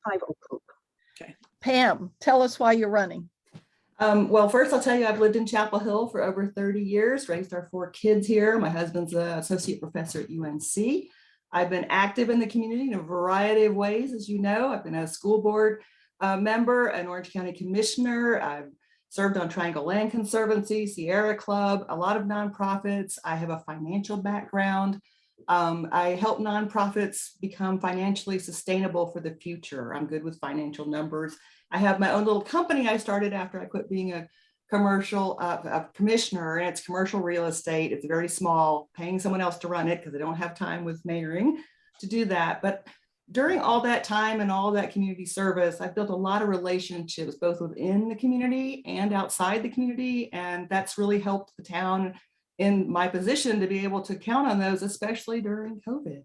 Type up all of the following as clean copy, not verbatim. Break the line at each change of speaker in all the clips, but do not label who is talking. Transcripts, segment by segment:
5 o'clock.
Okay.
Pam, tell us why you're running.
Well, first I'll tell you, I've lived in Chapel Hill for over 30 years, raised our 4 kids here. My husband's an associate professor at UNC. I've been active in the community in a variety of ways, as you know. I've been a school board member, an Orange County commissioner. I've served on Triangle Land Conservancy, Sierra Club, a lot of nonprofits. I have a financial background. I help nonprofits become financially sustainable for the future. I'm good with financial numbers. I have my own little company I started after I quit being a commercial commissioner, and it's commercial real estate. It's very small, paying someone else to run it because I don't have time with mayoring to do that. But during all that time and all that community service, I've built a lot of relationships, both within the community and outside the community. And that's really helped the town in my position to be able to count on those, especially during COVID.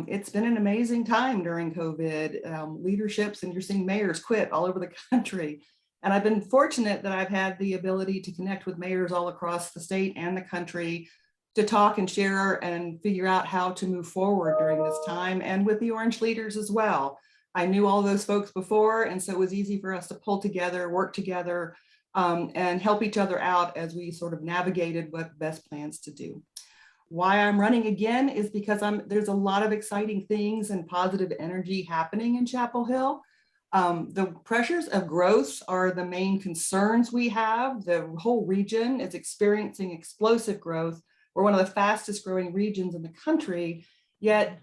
It's been an amazing time during COVID, leaderships, and you're seeing mayors quit all over the country. And I've been fortunate that I've had the ability to connect with mayors all across the state and the country to talk and share and figure out how to move forward during this time, and with the Orange leaders as well. I knew all those folks before, and so it was easy for us to pull together, work together, and help each other out as we sort of navigated what best plans to do. Why I'm running again is because there's a lot of exciting things and positive energy happening in Chapel Hill. The pressures of growth are the main concerns we have. The whole region is experiencing explosive growth. We're one of the fastest growing regions in the country. Yet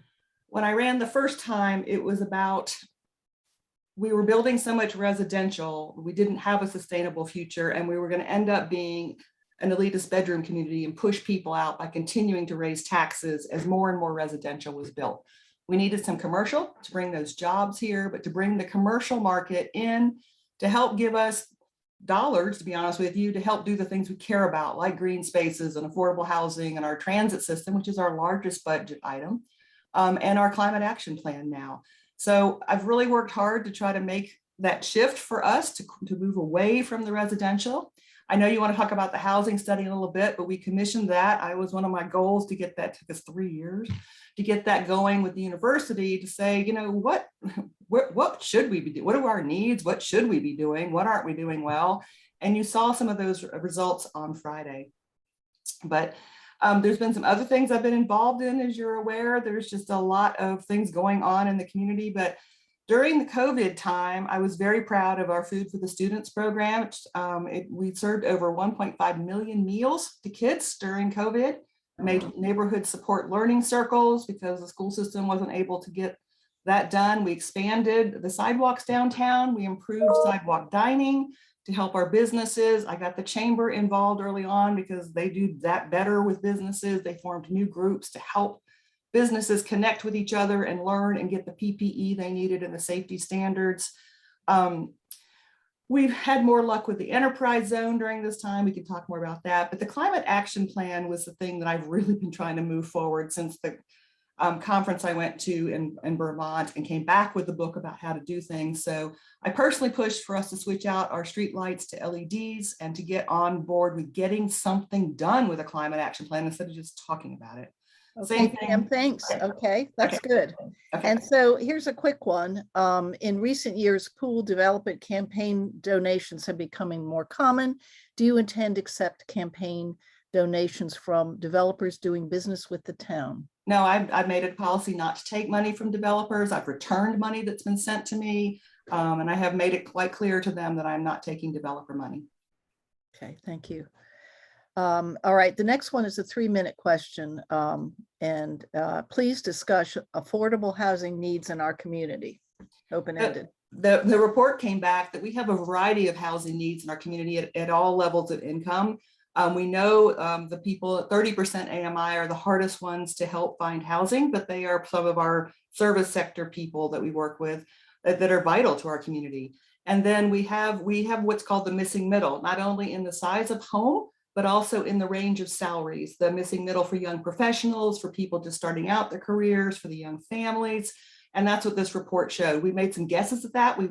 when I ran the first time, it was about, we were building so much residential, we didn't have a sustainable future, and we were going to end up being an elitist bedroom community and push people out by continuing to raise taxes as more and more residential was built. We needed some commercial to bring those jobs here, but to bring the commercial market in to help give us dollars, to be honest with you, to help do the things we care about, like green spaces and affordable housing and our transit system, which is our largest budget item, and our climate action plan now. So I've really worked hard to try to make that shift for us to move away from the residential. I know you want to talk about the housing study a little bit, but we commissioned that. I was one of my goals to get that, took us 3 years to get that going with the university, to say, you know, what should we be doing? What are our needs? What should we be doing? What aren't we doing well? And you saw some of those results on Friday. But there's been some other things I've been involved in, as you're aware. There's just a lot of things going on in the community. But during the COVID time, I was very proud of our Food for the Students program. We served over 1.5 million meals to kids during COVID, made neighborhood support learning circles because the school system wasn't able to get that done. We expanded the sidewalks downtown. We improved sidewalk dining to help our businesses. I got the chamber involved early on because they do that better with businesses. They formed new groups to help businesses connect with each other and learn and get the PPE they needed and the safety standards. We've had more luck with the enterprise zone during this time. We can talk more about that, but the climate action plan was the thing that I've really been trying to move forward since the conference I went to in Vermont, and came back with the book about how to do things. So I personally pushed for us to switch out our street lights to LEDs and to get on board with getting something done with a climate action plan instead of just talking about it.
Okay, Pam, thanks. Okay, that's good. Okay. And so here's a quick one. In recent years, pool development campaign donations have becoming more common. Do you intend to accept campaign donations from developers doing business with the town?
No, I've made it a policy not to take money from developers. I've returned money that's been sent to me, and I have made it quite clear to them that I'm not taking developer money.
Okay, thank you. All right, the next one is a 3-minute question, and please discuss affordable housing needs in our community. Open-ended.
The report came back that we have a variety of housing needs in our community at all levels of income. We know the people at 30% AMI are the hardest ones to help find housing, but they are some of our service sector people that we work with that are vital to our community. And then we have what's called the missing middle, not only in the size of home, but also in the range of salaries, the missing middle for young professionals, for people just starting out their careers, for the young families. And that's what this report showed. We made some guesses at that. We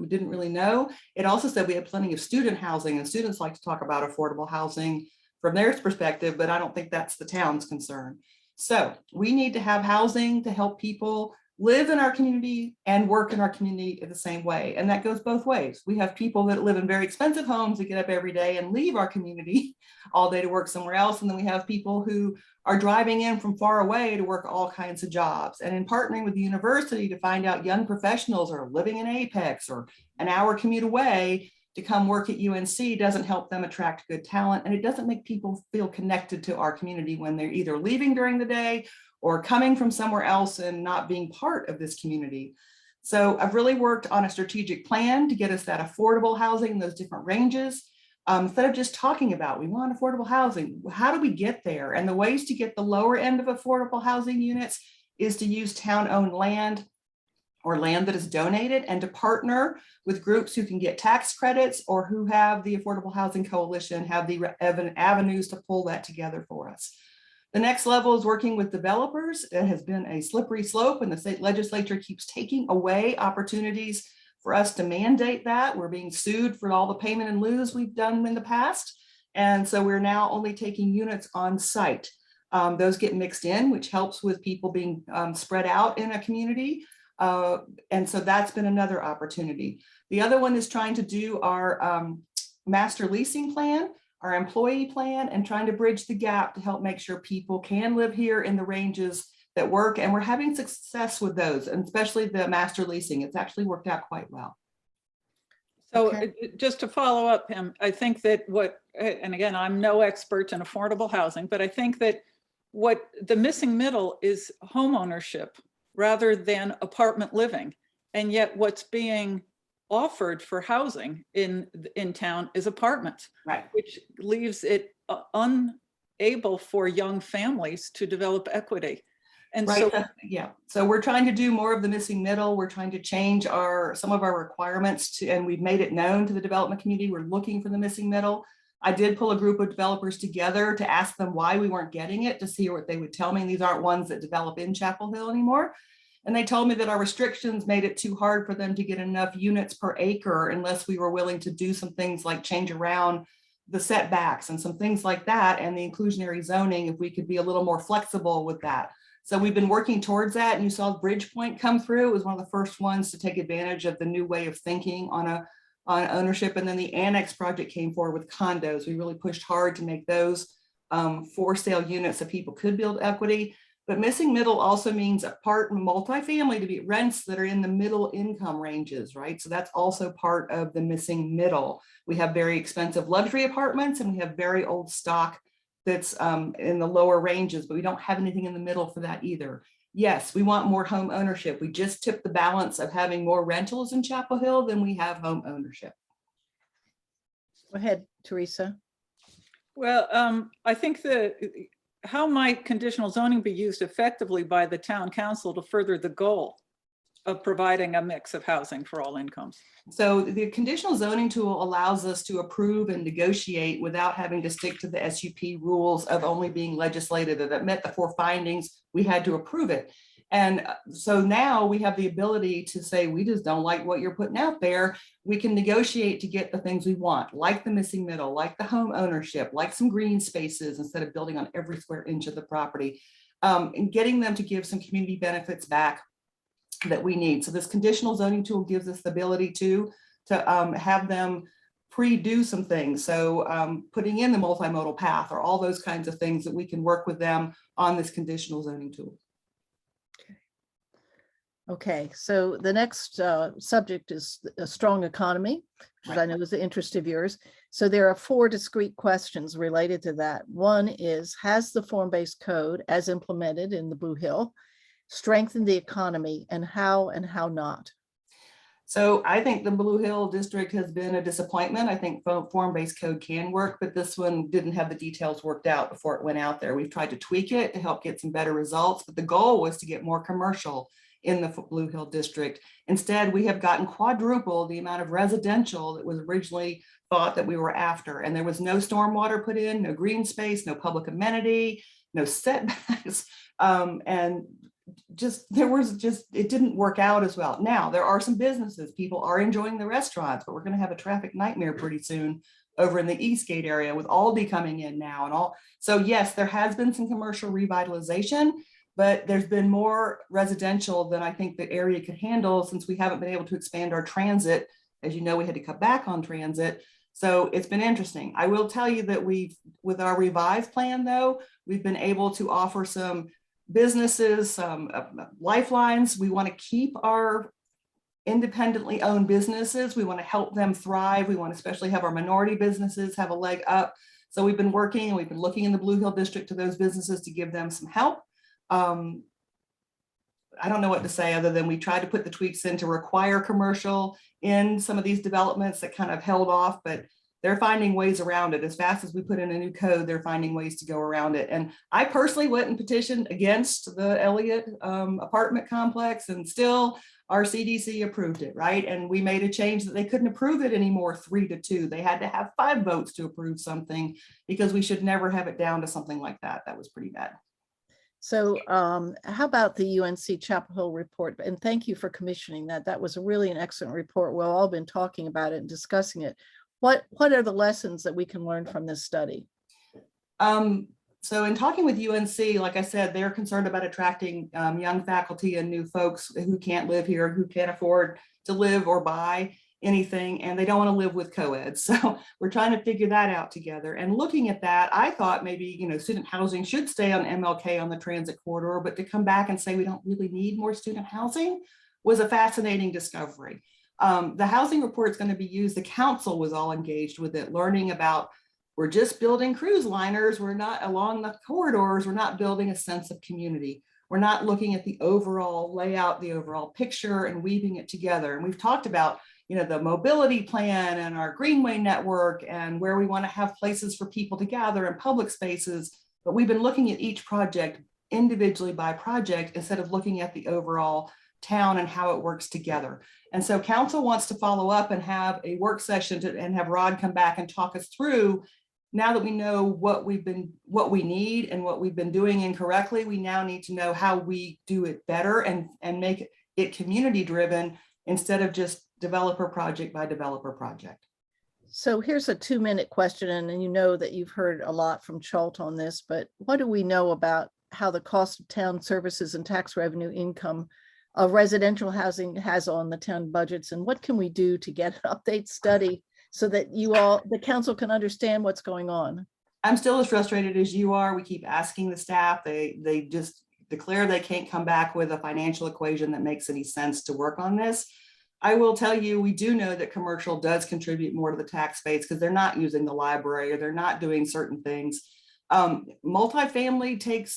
didn't really know. It also said we have plenty of student housing, and students like to talk about affordable housing from their perspective, but I don't think that's the town's concern. So we need to have housing to help people live in our community and work in our community in the same way. And that goes both ways. We have people that live in very expensive homes that get up every day and leave our community all day to work somewhere else. And then we have people who are driving in from far away to work all kinds of jobs. And in partnering with the university to find out young professionals are living in Apex or an hour commute away to come work at UNC doesn't help them attract good talent. And it doesn't make people feel connected to our community when they're either leaving during the day or coming from somewhere else and not being part of this community. So I've really worked on a strategic plan to get us that affordable housing in those different ranges. Instead of just talking about, we want affordable housing, how do we get there? And the ways to get the lower end of affordable housing units is to use town-owned land or land that is donated and to partner with groups who can get tax credits or who have the Affordable Housing Coalition, have the avenues to pull that together for us. The next level is working with developers. It has been a slippery slope and the state legislature keeps taking away opportunities for us to mandate that. We're being sued for all the payment in lieu we've done in the past. And so we're now only taking units on site. Those get mixed in, which helps with people being spread out in a community. And so that's been another opportunity. The other one is trying to do our master leasing plan, our employee plan, and trying to bridge the gap to help make sure people can live here in the ranges that work. And we're having success with those, and especially the master leasing. It's actually worked out quite well.
So
Okay.
just to follow up, I think that and again, I'm no expert in affordable housing, but I think that what the missing middle is home ownership rather than apartment living. And yet what's being offered for housing in town is apartments,
Right.
which leaves it unable for young families to develop equity. And
right.
so,
Yeah, so we're trying to do more of the missing middle. We're trying to change some of our requirements to, and we've made it known to the development community. We're looking for the missing middle. I did pull a group of developers together to ask them why we weren't getting it, to see what they would tell me. These aren't ones that develop in Chapel Hill anymore. And they told me that our restrictions made it too hard for them to get enough units per acre unless we were willing to do some things like change around the setbacks and some things like that, and the inclusionary zoning, if we could be a little more flexible with that. So we've been working towards that, and you saw Bridgepoint come through. It was one of the first ones to take advantage of the new way of thinking on ownership. And then the Annex project came forward with condos. We really pushed hard to make those for sale units so people could build equity. But missing middle also means apart multifamily to be rents that are in the middle income ranges, right? So that's also part of the missing middle. We have very expensive luxury apartments and we have very old stock that's in the lower ranges, but we don't have anything in the middle for that either. Yes, we want more home ownership. We just tipped the balance of having more rentals in Chapel Hill than we have home ownership.
Go ahead, Teresa.
well, I think how might conditional zoning be used effectively by the town council to further the goal of providing a mix of housing for all incomes?
So the conditional zoning tool allows us to approve and negotiate without having to stick to the SUP rules of only being legislated. That met the 4 findings, we had to approve it. And so now we have the ability to say, we just don't like what you're putting out there. We can negotiate to get the things we want, like the missing middle, like the home ownership, like some green spaces instead of building on every square inch of the property, and getting them to give some community benefits back that we need. So this conditional zoning tool gives us the ability to have them pre-do some things. So putting in the multimodal path or all those kinds of things that we can work with them on this conditional zoning tool.
Okay, so the next subject is a strong economy, which I know is the interest of yours. So there are 4 discrete questions related to that. One is, has the form-based code as implemented in the Blue Hill strengthened the economy, and how not?
So I think the Blue Hill district has been a disappointment. I think form-based code can work, but this one didn't have the details worked out before it went out there. We've tried to tweak it to help get some better results, but the goal was to get more commercial in the Blue Hill district. Instead, we have gotten quadruple the amount of residential that was originally thought that we were after. And there was no stormwater put in, no green space, no public amenity, no setbacks. And it didn't work out as well. Now, there are some businesses, people are enjoying the restaurants, but we're going to have a traffic nightmare pretty soon over in the Eastgate area with Aldi coming in now and all. So yes, there has been some commercial revitalization, but there's been more residential than I think the area could handle since we haven't been able to expand our transit. As you know, we had to cut back on transit. So it's been interesting. I will tell you that with our revised plan though, we've been able to offer some businesses, some lifelines. We want to keep our independently owned businesses. We want to help them thrive. We want to especially have our minority businesses have a leg up. So we've been working and we've been looking in the Blue Hill District to those businesses to give them some help. I don't know what to say other than we tried to put the tweaks in to require commercial in some of these developments that kind of held off, but they're finding ways around it. As fast as we put in a new code, they're finding ways to go around it. And I personally went and petitioned against the Elliott apartment complex, and still our CDC approved it, right? And we made a change that they couldn't approve it anymore 3-2. They had to have 5 votes to approve something because we should never have it down to something like that. That was pretty bad.
So how about the UNC Chapel Hill report? And thank you for commissioning that. That was really an excellent report. We've all been talking about it and discussing it. What are the lessons that we can learn from this study?
So in talking with UNC, like I said, they're concerned about attracting young faculty and new folks who can't live here, who can't afford to live or buy anything, and they don't want to live with co-eds. So we're trying to figure that out together. And looking at that, I thought maybe, student housing should stay on MLK on the transit corridor, but to come back and say we don't really need more student housing was a fascinating discovery. The housing report is going to be used. The council was all engaged with it, learning about, we're just building cruise liners. We're not along the corridors. We're not building a sense of community. We're not looking at the overall layout, the overall picture, and weaving it together. And we've talked about, the mobility plan and our greenway network and where we want to have places for people to gather and public spaces. But we've been looking at each project individually by project instead of looking at the overall town and how it works together. And so council wants to follow up and have a work session and have Rod come back and talk us through. Now that we know what we need and what we've been doing incorrectly, we now need to know how we do it better and make it community driven instead of just developer project by developer project.
So here's a 2-minute question, and you know that you've heard a lot from Chalt on this, but what do we know about how the cost of town services and tax revenue income of residential housing has on the town budgets, and what can we do to get an update study so that the council can understand what's going on?
I'm still as frustrated as you are. We keep asking the staff. They just declare they can't come back with a financial equation that makes any sense to work on this. I will tell you, we do know that commercial does contribute more to the tax base because they're not using the library or they're not doing certain things. Multifamily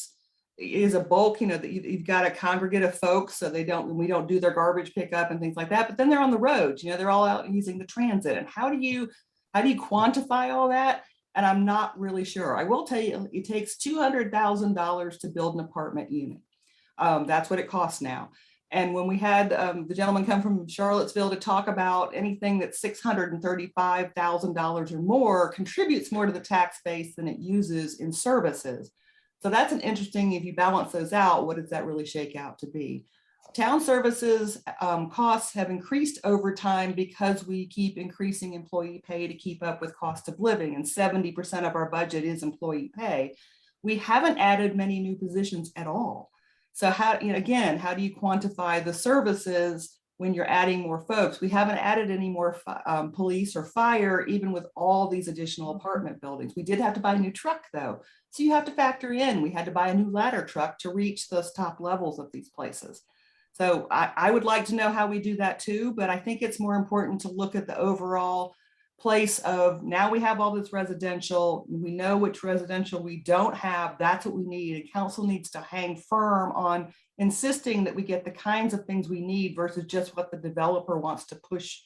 is a bulk, that you've got a congregate of folks, so we don't do their garbage pickup and things like that, but then they're on the roads, they're all out using the transit. And how do you quantify all that? And I'm not really sure. I will tell you, it takes $200,000 to build an apartment unit. That's what it costs now. And when we had the gentleman come from Charlottesville to talk about anything that's $635,000 or more contributes more to the tax base than it uses in services. So that's an interesting, if you balance those out, what does that really shake out to be? Town services costs have increased over time because we keep increasing employee pay to keep up with cost of living, and 70% of our budget is employee pay. We haven't added many new positions at all. So how do you quantify the services when you're adding more folks? We haven't added any more police or fire, even with all these additional apartment buildings. We did have to buy a new truck though. So you have to factor in, we had to buy a new ladder truck to reach those top levels of these places. So I would like to know how we do that too, but I think it's more important to look at the overall place of, now we have all this residential, we know which residential we don't have, that's what we need. And council needs to hang firm on insisting that we get the kinds of things we need versus just what the developer wants to push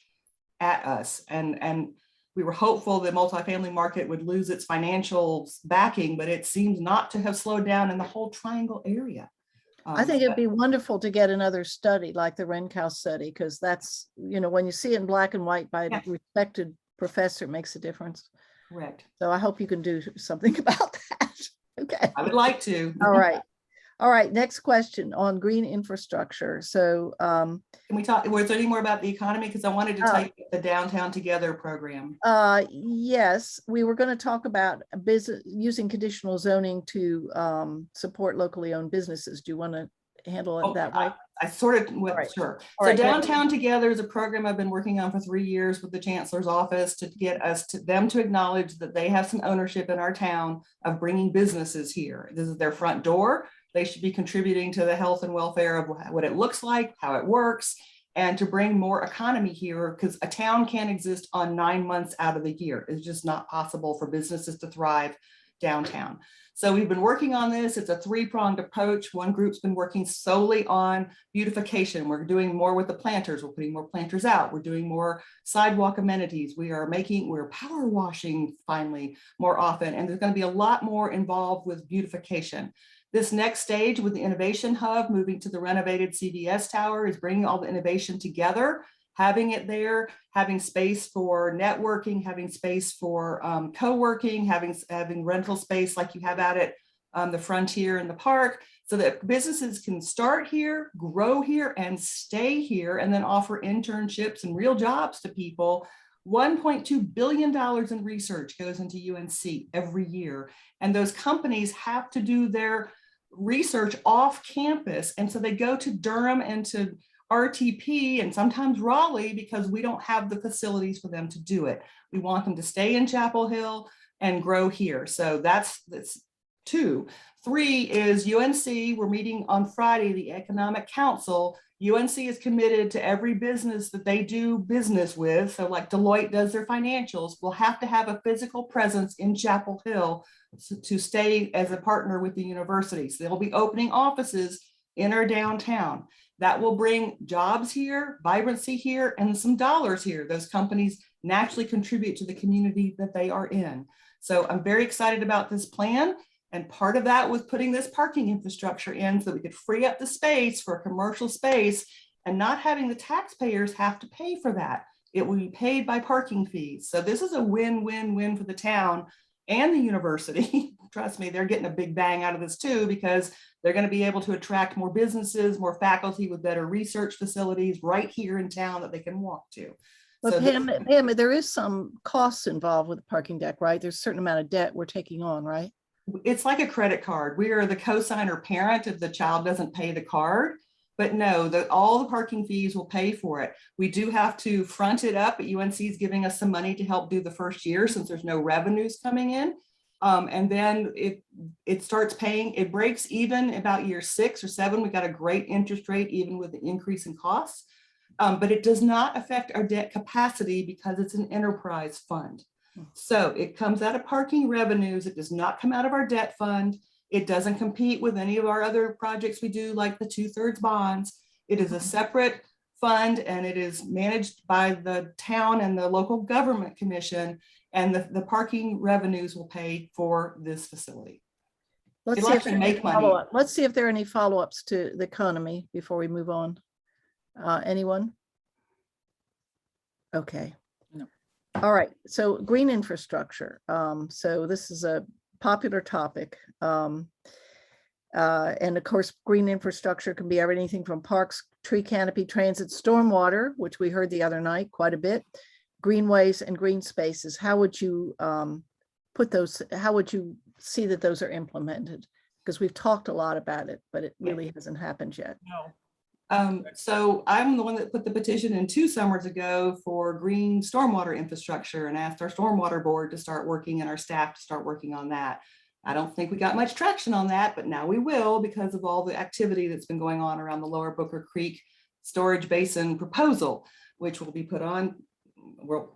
at us. And we were hopeful the multifamily market would lose its financial backing, but it seems not to have slowed down in the whole triangle area.
I think it'd be wonderful to get another study like the Renkow study, because that's, when you see it in black and white by a respected professor, it makes a difference.
Correct.
So I hope you can do something about that. Okay.
I would like to.
All right. All right, next question on green infrastructure. So,
Can we talk, was there any more about the economy? Because I wanted to tell you the Downtown Together program.
yes, we were going to talk about a business using conditional zoning to support locally owned businesses. Do you want to handle it that way?
I sort of went,
right.
sure.
All
So
right,
Downtown Together is a program I've been working on for 3 years with the Chancellor's office to get them to acknowledge that they have some ownership in our town of bringing businesses here. This is their front door. They should be contributing to the health and welfare of what it looks like, how it works, and to bring more economy here, because a town can't exist on 9 months out of the year. It's just not possible for businesses to thrive downtown. So we've been working on this. It's a 3-pronged approach. One group's been working solely on beautification. We're doing more with the planters. We're putting more planters out. We're doing more sidewalk amenities. We're power washing finally more often. And there's going to be a lot more involved with beautification. This next stage with the Innovation Hub, moving to the renovated CVS Tower, is bringing all the innovation together, having it there, having space for networking, having space for co-working, having rental space like you have out at the Frontier in the park, so that businesses can start here, grow here, and stay here, and then offer internships and real jobs to people. $1.2 billion in research goes into UNC every year. And those companies have to do their research off campus. And so they go to Durham and to RTP and sometimes Raleigh because we don't have the facilities for them to do it. We want them to stay in Chapel Hill and grow here. So that's 2. 3 is UNC. We're meeting on Friday, the Economic Council. UNC is committed to every business that they do business with. So like Deloitte does their financials, we'll have to have a physical presence in Chapel Hill to stay as a partner with the university. So they'll be opening offices in our downtown. That will bring jobs here, vibrancy here, and some dollars here. Those companies naturally contribute to the community that they are in. So I'm very excited about this plan. And part of that was putting this parking infrastructure in so we could free up the space for a commercial space and not having the taxpayers have to pay for that. It will be paid by parking fees. So this is a win-win-win for the town and the university. Trust me, they're getting a big bang out of this too, because they're going to be able to attract more businesses, more faculty with better research facilities right here in town that they can walk to.
But
So
Pam, there is some costs involved with the parking deck, right? There's a certain amount of debt we're taking on, right?
it's like a credit card. We are the cosigner parent if the child doesn't pay the card, but no, all the parking fees will pay for it. We do have to front it up, but UNC is giving us some money to help do the first year since there's no revenues coming in. And then it starts paying, it breaks even about year 6 or 7. We got a great interest rate, even with the increase in costs. But it does not affect our debt capacity because it's an enterprise fund. So it comes out of parking revenues. It does not come out of our debt fund. It doesn't compete with any of our other projects we do, like the 2/3 bonds. It is a separate fund and it is managed by the town and the local government commission. And the parking revenues will pay for this facility.
Let's see if there are any follow-ups to the economy before we move on. Anyone? Okay.
No.
All right. So green infrastructure. So this is a popular topic. And of course, green infrastructure can be everything from parks, tree canopy, transit, stormwater, which we heard the other night quite a bit, greenways and green spaces. How would you put those, how would you see that those are implemented? Because we've talked a lot about it, but it really hasn't happened yet.
No.
So I'm the one that put the petition in 2 summers ago for green stormwater infrastructure and asked our stormwater board to start working and our staff to start working on that. I don't think we got much traction on that, but now we will because of all the activity that's been going on around the Lower Booker Creek storage basin proposal, which will be put on,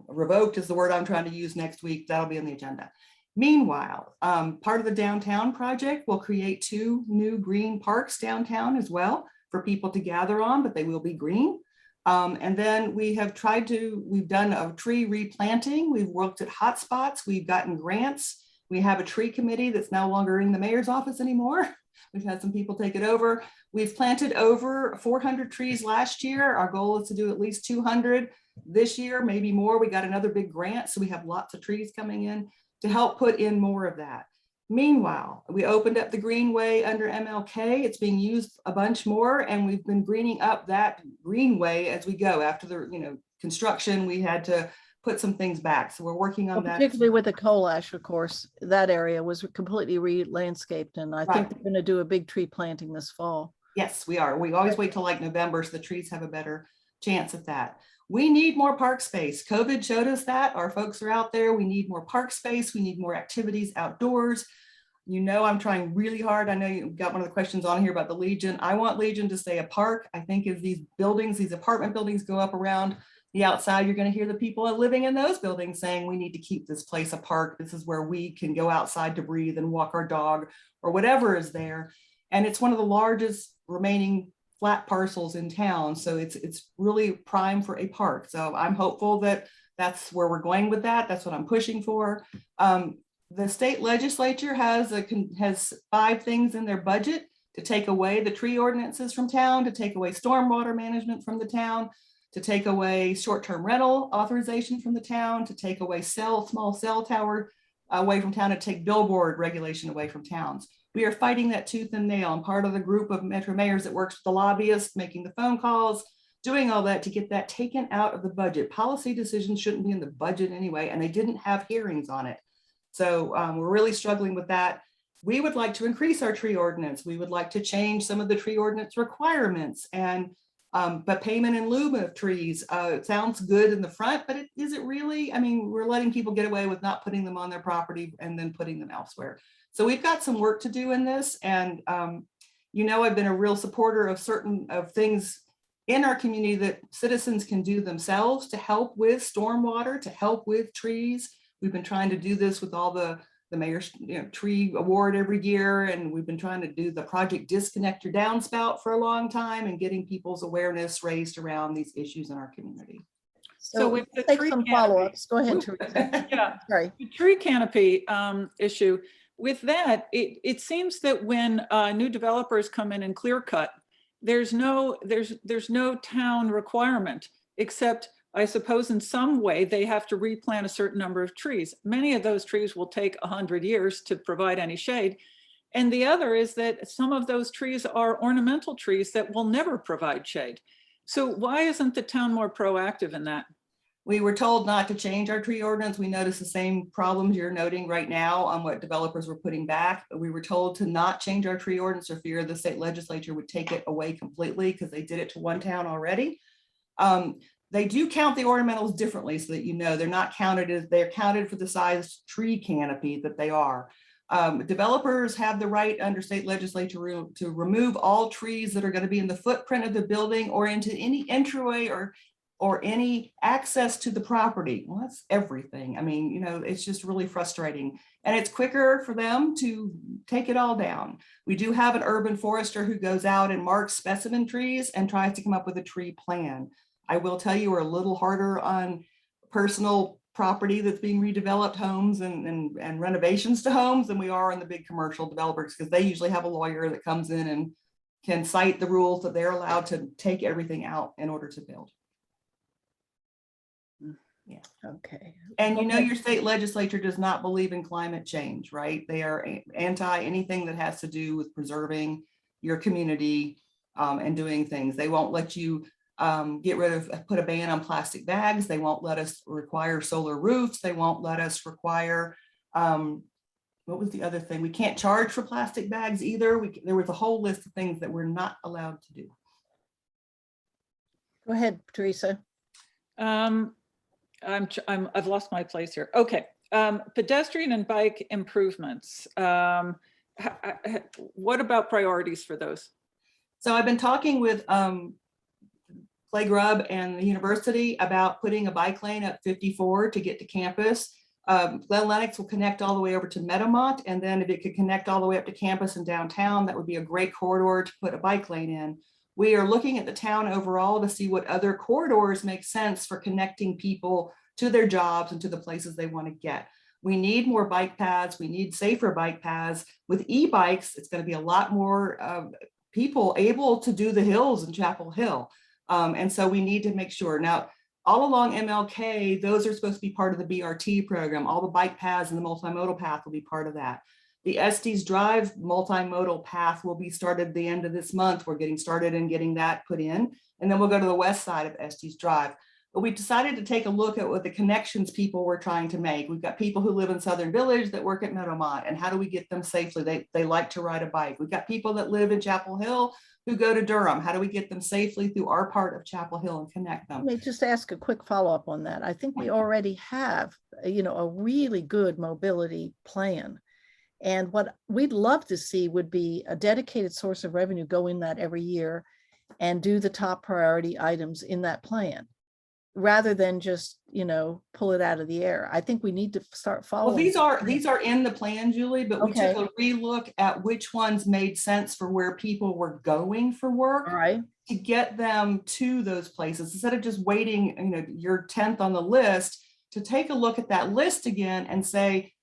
revoked is the word I'm trying to use next week. That'll be on the agenda. Meanwhile, part of the downtown project will create 2 new green parks downtown as well for people to gather on, but they will be green. And then we've done a tree replanting. We've worked at hotspots. We've gotten grants. We have a tree committee that's no longer in the mayor's office anymore. We've had some people take it over. We've planted over 400 trees last year. Our goal is to do at least 200 this year, maybe more. We got another big grant, so we have lots of trees coming in to help put in more of that. Meanwhile, we opened up the greenway under MLK. It's being used a bunch more, and we've been greening up that greenway as we go. After the construction, we had to put some things back. So we're working on that.
Particularly with the coal ash, of course, that area was completely re-landscaped, and I think they're going to do a big tree planting this fall.
Yes, we are. We always wait till like November so the trees have a better chance at that. We need more park space. COVID showed us that. Our folks are out there. We need more park space. We need more activities outdoors. I'm trying really hard. I know you got one of the questions on here about the Legion. I want Legion to stay a park. I think as these buildings, these apartment buildings go up around the outside, you're going to hear the people living in those buildings saying, we need to keep this place a park. This is where we can go outside to breathe and walk our dog or whatever is there. And it's one of the largest remaining flat parcels in town. So it's really prime for a park. So I'm hopeful that that's where we're going with that. That's what I'm pushing for. The state legislature has 5 things in their budget to take away the tree ordinances from town, to take away stormwater management from the town, to take away short-term rental authorization from the town, to take away small cell tower away from town, to take billboard regulation away from towns. We are fighting that tooth and nail. I'm part of the group of metro mayors that works with the lobbyists, making the phone calls, doing all that to get that taken out of the budget. Policy decisions shouldn't be in the budget anyway, and they didn't have hearings on it. So we're really struggling with that. We would like to increase our tree ordinance. We would like to change some of the tree ordinance requirements, and but payment in lieu of trees sounds good in the front, but is it really? I mean, we're letting people get away with not putting them on their property and then putting them elsewhere. So we've got some work to do in this. And I've been a real supporter of certain things in our community that citizens can do themselves to help with stormwater, to help with trees. We've been trying to do this with all the mayor's tree award every year. And we've been trying to do the Project Disconnect Your Downspout for a long time and getting people's awareness raised around these issues in our community.
So with the
take
tree
some
canopy-
follow-ups. Go ahead, Teresa.
Yeah,
Sorry.
the tree canopy issue. With that, it seems that when new developers come in and clear cut, there's no town requirement, except I suppose in some way they have to replant a certain number of trees. Many of those trees will take 100 years to provide any shade. And the other is that some of those trees are ornamental trees that will never provide shade. So why isn't the town more proactive in that?
We were told not to change our tree ordinance. We noticed the same problems you're noting right now on what developers were putting back. We were told to not change our tree ordinance for fear the state legislature would take it away completely because they did it to one town already. They do count the ornamentals differently so that they're not counted as they're counted for the size tree canopy that they are. Developers have the right under state legislature to remove all trees that are going to be in the footprint of the building or into any entryway or any access to the property. Well, that's everything. I mean, it's just really frustrating. And it's quicker for them to take it all down. We do have an urban forester who goes out and marks specimen trees and tries to come up with a tree plan. I will tell you, we're a little harder on personal property that's being redeveloped, homes and renovations to homes, than we are on the big commercial developers, because they usually have a lawyer that comes in and can cite the rules that they're allowed to take everything out in order to build. Yeah.
Okay.
And your state legislature does not believe in climate change, right? They are anti anything that has to do with preserving your community and doing things. They won't let you put a ban on plastic bags. They won't let us require solar roofs. They won't let us require, what was the other thing? We can't charge for plastic bags either. There was a whole list of things that we're not allowed to do.
Go ahead, Teresa.
I've lost my place here. Okay. Pedestrian and bike improvements. What about priorities for those?
So I've been talking with Clay Grubb and the university about putting a bike lane at 54 to get to campus. Glen Lennox will connect all the way over to Meadowmont, and then if it could connect all the way up to campus and downtown, that would be a great corridor to put a bike lane in. We are looking at the town overall to see what other corridors make sense for connecting people to their jobs and to the places they want to get. We need more bike paths. We need safer bike paths. With e-bikes, it's going to be a lot more people able to do the hills in Chapel Hill. And so we need to make sure. Now, all along MLK, those are supposed to be part of the BRT program. All the bike paths and the multimodal path will be part of that. The Estes Drive multimodal path will be started at the end of this month. We're getting started and getting that put in. And then we'll go to the west side of Estes Drive. But we decided to take a look at what the connections people were trying to make. We've got people who live in Southern Village that work at Meadowmont, and how do we get them safely? They like to ride a bike. We've got people that live in Chapel Hill who go to Durham. How do we get them safely through our part of Chapel Hill and connect them?
Let me just ask a quick follow-up on that. I think we already have, a really good mobility plan. And what we'd love to see would be a dedicated source of revenue go in that every year and do the top priority items in that plan, rather than just, pull it out of the air. I think we need to start following.
Well, these are in the plan, Julie, but we took a relook at which ones made sense for where people were going for work.
All right.
To get them to those places, instead of just waiting, your 10th on the list, to take a look at that list again and say,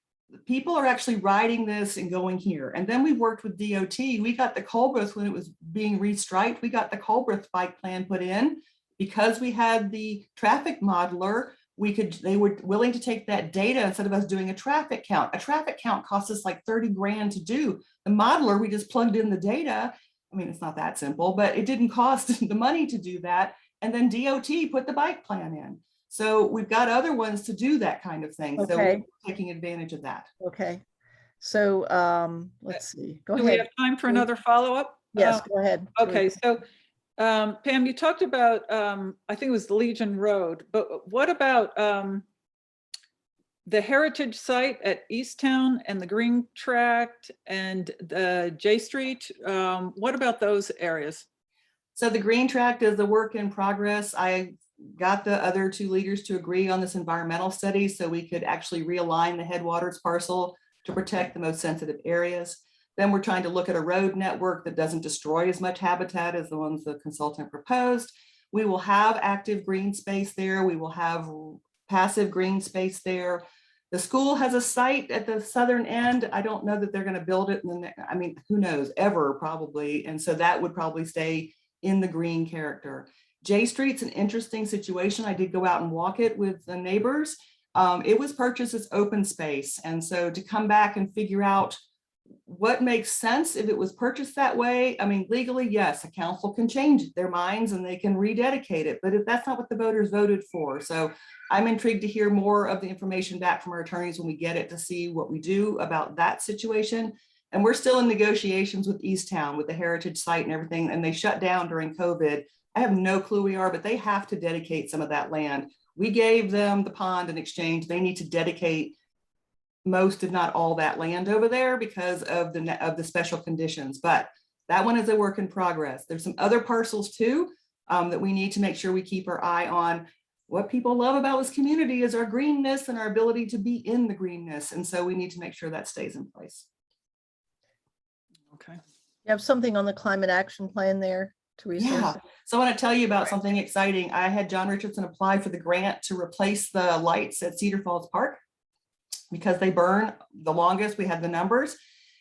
people are actually riding this and going here. And then we worked with DOT. We got the Colbreth, when it was being restriped, we got the Colbreth bike plan put in. Because we had the traffic modeler, they were willing to take that data instead of us doing a traffic count. A traffic count cost us like 30 grand to do. The modeler, we just plugged in the data. I mean, it's not that simple, but it didn't cost the money to do that. And then DOT put the bike plan in. So we've got other ones to do that kind of thing. So we're taking advantage of that.
Okay. So let's see. Go
Do
ahead.
we have time for another follow-up?
Yes, go ahead.
Okay, so Pam, you talked about, I think it was the Legion Road, but what about the heritage site at Easttown and the Green Tract and the J Street? What about those areas?
So the Green Tract is a work in progress. I got the other two leaders to agree on this environmental study so we could actually realign the headwaters parcel to protect the most sensitive areas. Then we're trying to look at a road network that doesn't destroy as much habitat as the ones the consultant proposed. We will have active green space there. We will have passive green space there. The school has a site at the southern end. I don't know that they're going to build it. I mean, who knows, ever probably. And so that would probably stay in the green character. J Street's an interesting situation. I did go out and walk it with the neighbors. It was purchased as open space. And so to come back and figure out what makes sense if it was purchased that way. I mean, legally, yes, a council can change their minds and they can rededicate it, but if that's not what the voters voted for. So I'm intrigued to hear more of the information back from our attorneys when we get it, to see what we do about that situation. And we're still in negotiations with Easttown, with the heritage site and everything, and they shut down during COVID. I have no clue we are, but they have to dedicate some of that land. We gave them the pond in exchange. They need to dedicate most, if not all, that land over there because of the special conditions. But that one is a work in progress. There's some other parcels too that we need to make sure we keep our eye on. What people love about this community is our greenness and our ability to be in the greenness. And so we need to make sure that stays in place.
Okay.
You have something on the climate action plan there, Teresa?
Yeah. So I want to tell you about something exciting. I had John Richardson apply for the grant to replace the lights at Cedar Falls Park because they burn the longest. We had the numbers.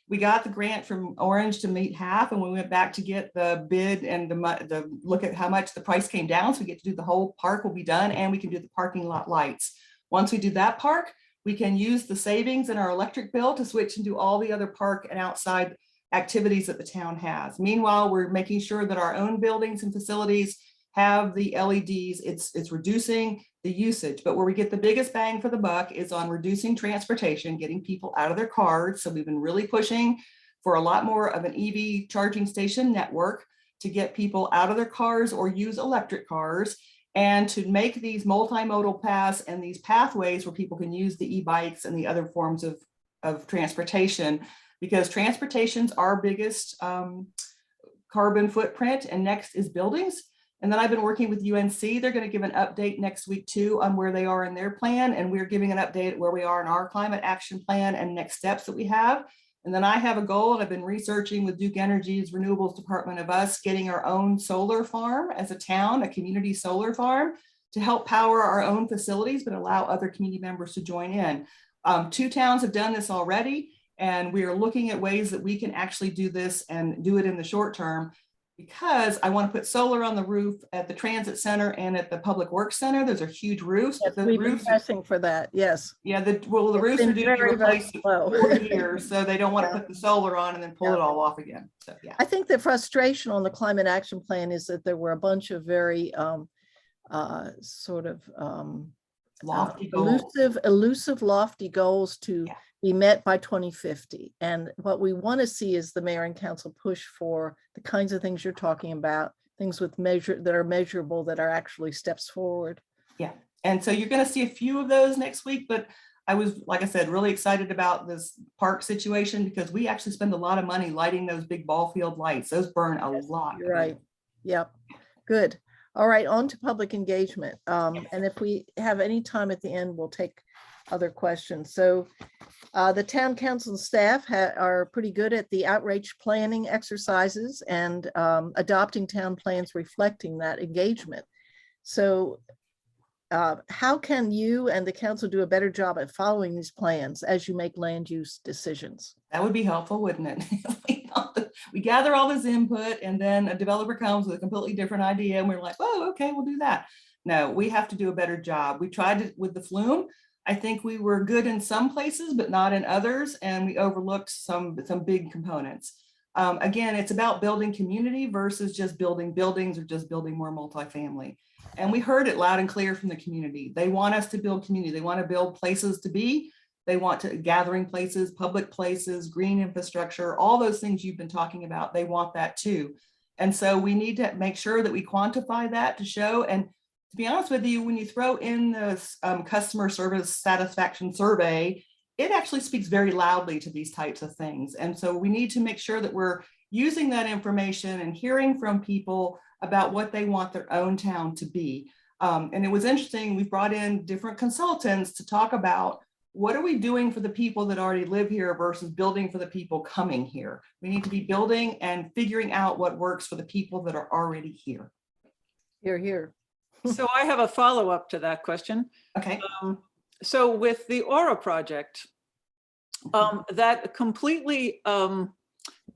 We got the grant from Orange to meet half, and we went back to get the bid and the look at how much the price came down. So we get to do the whole park will be done, and we can do the parking lot lights. Once we do that park, we can use the savings in our electric bill to switch and do all the other park and outside activities that the town has. Meanwhile, we're making sure that our own buildings and facilities have the LEDs. It's reducing the usage, but where we get the biggest bang for the buck is on reducing transportation, getting people out of their cars. So we've been really pushing for a lot more of an EV charging station network to get people out of their cars or use electric cars, and to make these multimodal paths and these pathways where people can use the e-bikes and the other forms of transportation, because transportation's our biggest carbon footprint, and next is buildings. And then I've been working with UNC. They're going to give an update next week too on where they are in their plan. And we're giving an update where we are in our climate action plan and next steps that we have. And then I have a goal, and I've been researching with Duke Energy's renewables department of us getting our own solar farm as a town, a community solar farm, to help power our own facilities, but allow other community members to join in. 2 towns have done this already, and we are looking at ways that we can actually do this and do it in the short term. because I want to put solar on the roof at the transit center and at the public works center. Those are huge roofs,
Yes,
but the
we've been
roofs,
pressing for that. Yes.
yeah, the
It's
roofs
been
are due to be
very, very
replaced in
slow.
4 years, so they don't want to
Yeah.
put the solar on and then pull it
Yeah.
all off again. So yeah.
I think the frustration on the climate action plan is that there were a bunch of very sort of
Lofty goals.
elusive, lofty goals to
Yeah.
be met by 2050. And what we want to see is the mayor and council push for the kinds of things you're talking about, things with that are measurable, that are actually steps forward.
Yeah. And so you're going to see a few of those next week, but I was, like I said, really excited about this park situation because we actually spend a lot of money lighting those big ball field lights. Those burn a lot.
You're right. Yep. Good. All right, on to public engagement. And if we have any time at the end, we'll take other questions. So the town council and staff are pretty good at the outreach planning exercises and adopting town plans reflecting that engagement. So how can you and the council do a better job at following these plans as you make land use decisions?
That would be helpful, wouldn't it? We gather all this input and then a developer comes with a completely different idea and we're like, oh, okay, we'll do that. No, we have to do a better job. We tried it with the flume. I think we were good in some places, but not in others. And we overlooked some big components. Again, it's about building community versus just building buildings or just building more multifamily. And we heard it loud and clear from the community. They want us to build community. They want to build places to be. They want to gathering places, public places, green infrastructure, all those things you've been talking about. They want that too. And so we need to make sure that we quantify that to show. And to be honest with you, when you throw in this customer service satisfaction survey, it actually speaks very loudly to these types of things. And so we need to make sure that we're using that information and hearing from people about what they want their own town to be. And it was interesting, we brought in different consultants to talk about what are we doing for the people that already live here versus building for the people coming here. We need to be building and figuring out what works for the people that are already here.
Here, here.
So I have a follow-up to that question.
Okay.
So with the Aura project, that completely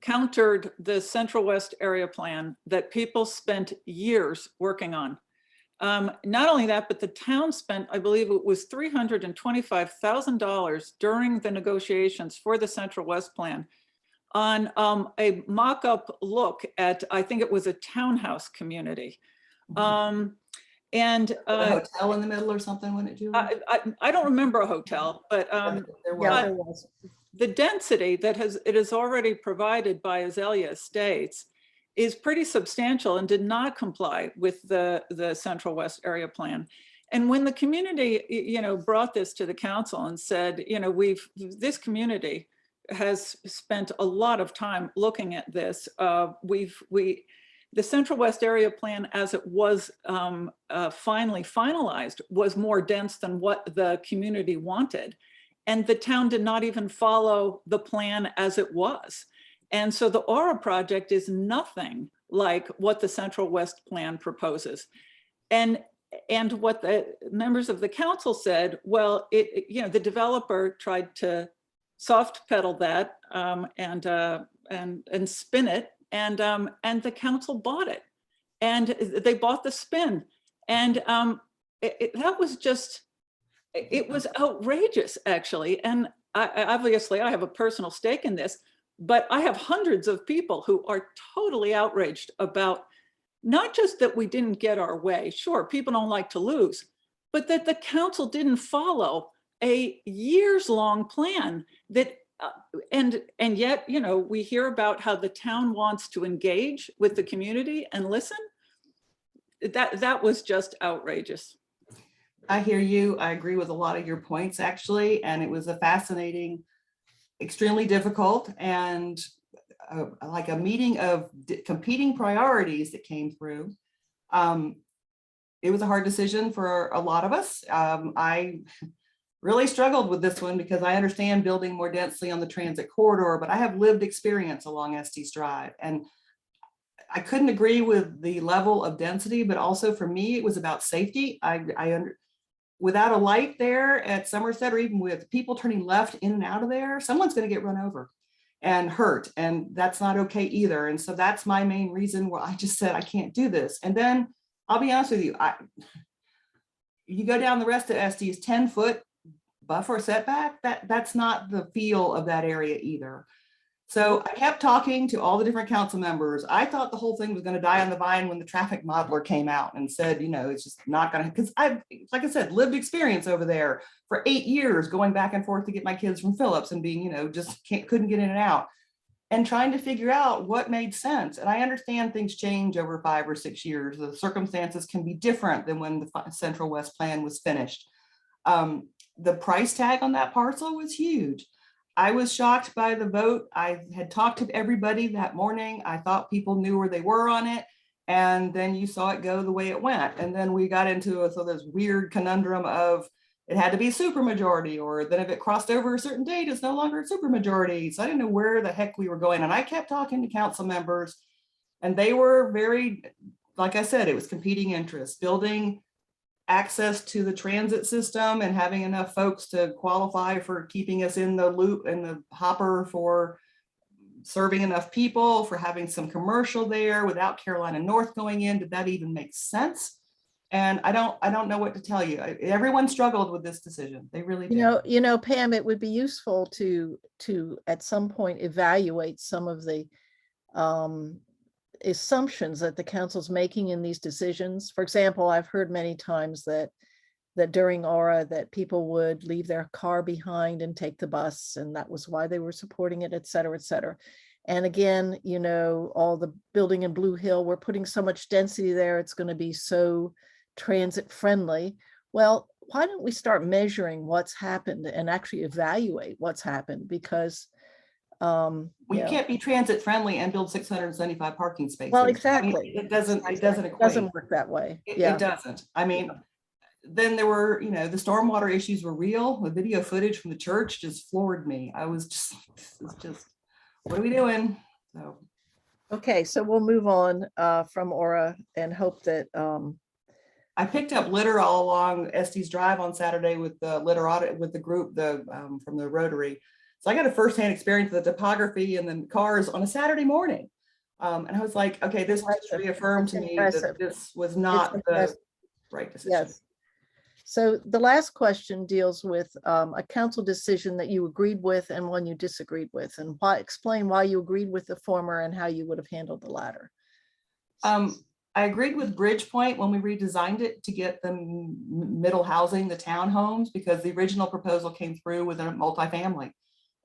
countered the Central West area plan that people spent years working on. Not only that, but the town spent, I believe it was $325,000 during the negotiations for the Central West plan on a mock-up look at, I think it was a townhouse community.
A hotel in the middle or something, wouldn't it, Julie?
I don't remember a hotel, but
there
Yeah,
was.
there was.
the density that it is already provided by Azalea Estates is pretty substantial and did not comply with the Central West area plan. And when the community, brought this to the council and said, this community has spent a lot of time looking at this. The Central West area plan, as it was finally finalized, was more dense than what the community wanted. And the town did not even follow the plan as it was. And so the Aura project is nothing like what the Central West plan proposes. And what the members of the council said, well, the developer tried to soft pedal that and spin it, and the council bought it, and they bought the spin, and that was just, it was outrageous, actually. And obviously I have a personal stake in this, but I have hundreds of people who are totally outraged about not just that we didn't get our way. Sure, people don't like to lose, but that the council didn't follow a years-long plan that, and yet, we hear about how the town wants to engage with the community and listen. That was just outrageous.
I hear you. I agree with a lot of your points, actually. And it was a fascinating, extremely difficult, and like a meeting of competing priorities that came through. It was a hard decision for a lot of us. I really struggled with this one because I understand building more densely on the transit corridor, but I have lived experience along Estes Drive, and I couldn't agree with the level of density, but also for me, it was about safety. Without a light there at Somerset, or even with people turning left in and out of there, someone's going to get run over. and hurt. And that's not okay either. And so that's my main reason where I just said, I can't do this. And then I'll be honest with you, you go down the rest of SD's 10-foot buffer setback, that's not the feel of that area either. So I kept talking to all the different council members. I thought the whole thing was going to die on the vine when the traffic modeler came out and said, it's just not going to, because I've, like I said, lived experience over there for 8 years, going back and forth to get my kids from Phillips and being, just couldn't get in and out and trying to figure out what made sense. And I understand things change over 5 or 6 years. The circumstances can be different than when the Central West plan was finished. The price tag on that parcel was huge. I was shocked by the vote. I had talked to everybody that morning. I thought people knew where they were on it. And then you saw it go the way it went. And then we got into this weird conundrum of it had to be a supermajority, or then if it crossed over a certain date, it's no longer a supermajority. So I didn't know where the heck we were going. And I kept talking to council members, and they were very, like I said, it was competing interests, building access to the transit system and having enough folks to qualify for keeping us in the loop and the hopper for serving enough people, for having some commercial there without Carolina North going in. Did that even make sense? And I don't know what to tell you. Everyone struggled with this decision. They really did.
Pam, it would be useful to at some point evaluate some of the assumptions that the council's making in these decisions. For example, I've heard many times that during Aura that people would leave their car behind and take the bus, and that was why they were supporting it, et cetera, et cetera. And again, all the building in Blue Hill, we're putting so much density there, it's going to be so transit friendly. Well, why don't we start measuring what's happened and actually evaluate what's happened? Because
you can't be transit friendly and build 675 parking spaces.
Well, exactly.
It doesn't equate.
It doesn't work that way.
It doesn't. I mean, then there were, the stormwater issues were real. The video footage from the church just floored me. I was just, what are we doing? So.
Okay, so we'll move on from Aura and hope that
I picked up litter all along Estes Drive on Saturday with the litter audit with the group from the Rotary. So I got a firsthand experience with the topography and the cars on a Saturday morning. And I was like, okay, this just reaffirmed to me that this was not the right decision.
Yes. So the last question deals with a council decision that you agreed with and one you disagreed with, and explain why you agreed with the former and how you would have handled the latter.
I agreed with Bridgepoint when we redesigned it to get the middle housing, the townhomes, because the original proposal came through with a multifamily.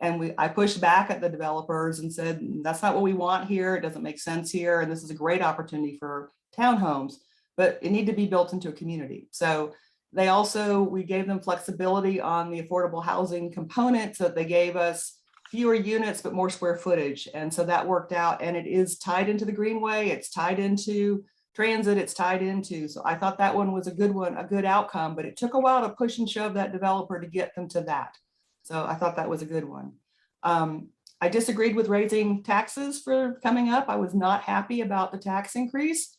And I pushed back at the developers and said, that's not what we want here. It doesn't make sense here. And this is a great opportunity for townhomes, but it needed to be built into a community. So we gave them flexibility on the affordable housing component, so that they gave us fewer units, but more square footage. And so that worked out, and it is tied into the Greenway. It's tied into transit. It's tied into, so I thought that one was a good one, a good outcome, but it took a while to push and shove that developer to get them to that. So I thought that was a good one. I disagreed with raising taxes for coming up. I was not happy about the tax increase.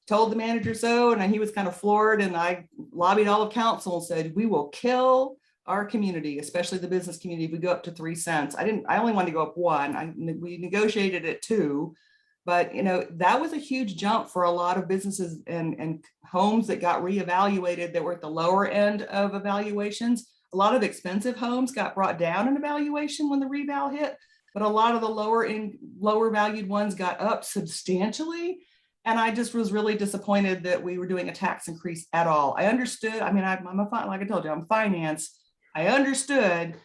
Told the manager so, and he was kind of floored, and I lobbied all of council and said, we will kill our community, especially the business community, if we go up to 3 cents. I only wanted to go up 1. We negotiated at 2, but that was a huge jump for a lot of businesses and homes that got reevaluated that were at the lower end of evaluations. A lot of expensive homes got brought down in evaluation when the reval hit, but a lot of the lower valued ones got up substantially. And I just was really disappointed that we were doing a tax increase at all. I understood. I mean, like I told you, I'm finance. I understood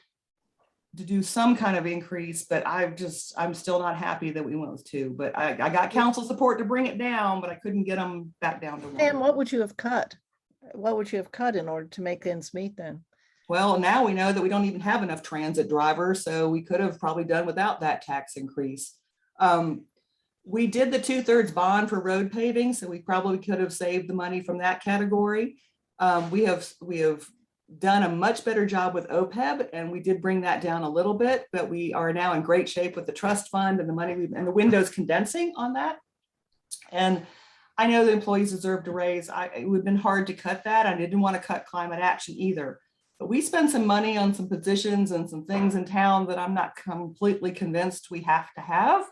to do some kind of increase, but I'm still not happy that we went with 2. But I got council support to bring it down, but I couldn't get them back down to 1.
And what would you have cut? What would you have cut in order to make ends meet then?
Well, now we know that we don't even have enough transit drivers, so we could have probably done without that tax increase. We did the 2/3 bond for road paving, so we probably could have saved the money from that category. We have done a much better job with OPEB, and we did bring that down a little bit, but we are now in great shape with the trust fund and the money and the windows condensing on that. And I know the employees deserved a raise. It would have been hard to cut that. I didn't want to cut climate action either. But we spend some money on some positions and some things in town that I'm not completely convinced we have to have.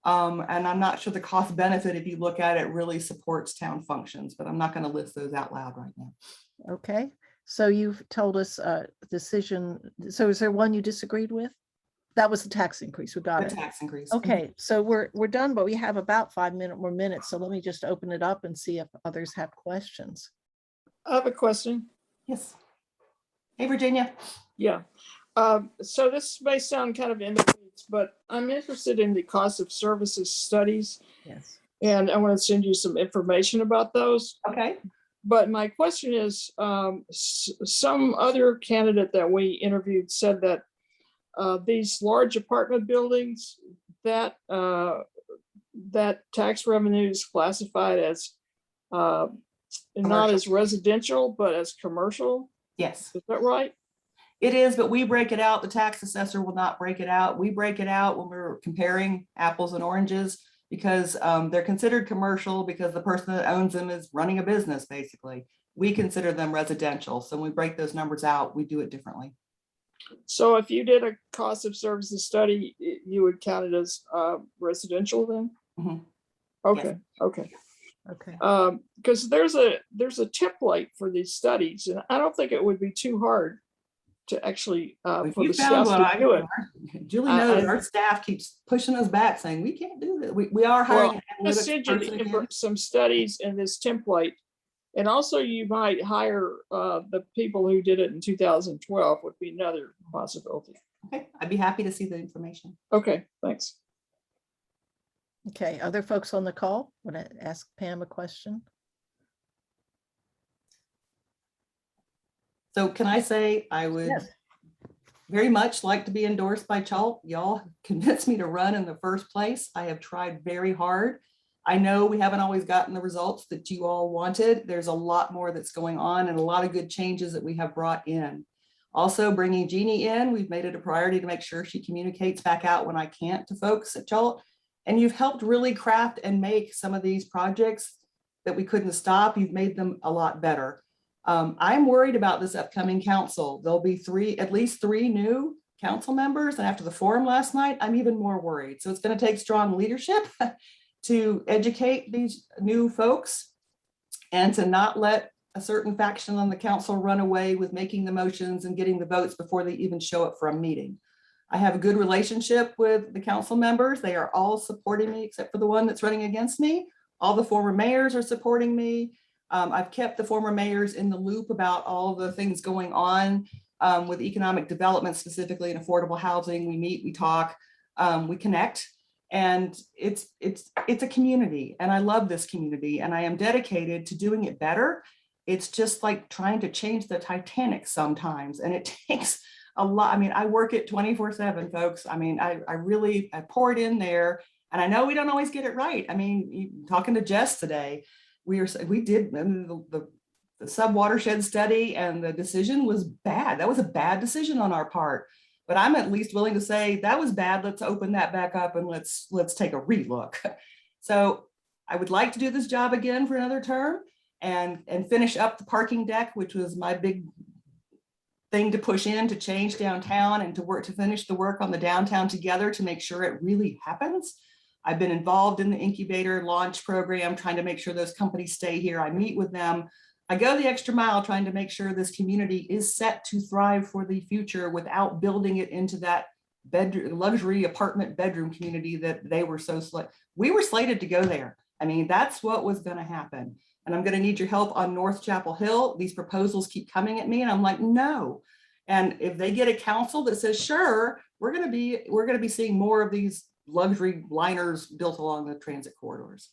And I'm not sure the cost benefit, if you look at it, really supports town functions, but I'm not going to list those out loud right now.
Okay, so you've told us a decision. So is there one you disagreed with? That was the tax increase. We got
The
it.
tax increase.
Okay, so we're done, but we have about 5 more minutes. So let me just open it up and see if others have questions.
I have a question.
Yes. Hey, Virginia.
Yeah. So this may sound kind of in the weeds, but I'm interested in the cost of services studies,
Yes.
and I want to send you some information about those.
Okay.
But my question is, some other candidate that we interviewed said that these large apartment buildings, that tax revenue is classified as not as residential, but as commercial.
Yes,
Is that right?
it is, but we break it out. The tax assessor will not break it out. We break it out when we're comparing apples and oranges because they're considered commercial because the person that owns them is running a business, basically. We consider them residential. So when we break those numbers out, we do it differently.
So if you did a cost of services study, you would count it as residential then?
Mhm.
Okay,
Yes.
okay.
Okay.
Because there's a template for these studies, and I don't think it would be too hard to actually
If
for
you
the
found
staff
one,
to do it.
Julie
I-
knows
I-
our staff keeps pushing us back saying, we can't do that. We are hiring an
Just
analytics
send you
person
the
again.
some studies in this template, and also you might hire the people who did it in 2012 would be another possibility.
Okay, I'd be happy to see the information.
Okay, thanks.
Okay, other folks on the call want to ask Pam a question?
So can I say I would
Yes.
very much like to be endorsed by CHALT. Y'all convinced me to run in the first place. I have tried very hard. I know we haven't always gotten the results that you all wanted. There's a lot more that's going on and a lot of good changes that we have brought in. Also bringing Jeannie in, we've made it a priority to make sure she communicates back out when I can't to folks at CHALT. And you've helped really craft and make some of these projects that we couldn't stop. You've made them a lot better. I'm worried about this upcoming council. There'll be at least three new council members. And after the forum last night, I'm even more worried. So it's going to take strong leadership to educate these new folks and to not let a certain faction on the council run away with making the motions and getting the votes before they even show up for a meeting. I have a good relationship with the council members. They are all supporting me except for the one that's running against me. All the former mayors are supporting me. I've kept the former mayors in the loop about all the things going on with economic development, specifically in affordable housing. We meet, we talk, we connect, and it's a community, and I love this community, and I am dedicated to doing it better. It's just like trying to change the Titanic sometimes, and it takes a lot. I mean, I work it 24/7, folks. I mean, I pour it in there, and I know we don't always get it right. I mean, talking to Jess today, we did the sub watershed study, and the decision was bad. That was a bad decision on our part, but I'm at least willing to say that was bad. Let's open that back up and let's take a relook. So I would like to do this job again for another term and finish up the parking deck, which was my big thing to push in to change downtown and to finish the work on the downtown together to make sure it really happens. I've been involved in the incubator launch program, trying to make sure those companies stay here. I meet with them. I go the extra mile trying to make sure this community is set to thrive for the future without building it into that luxury apartment bedroom community that they were we were slated to go there. I mean, that's what was going to happen. And I'm going to need your help on North Chapel Hill. These proposals keep coming at me and I'm like, no. And if they get a council that says, sure, we're going to be seeing more of these luxury liners built along the transit corridors.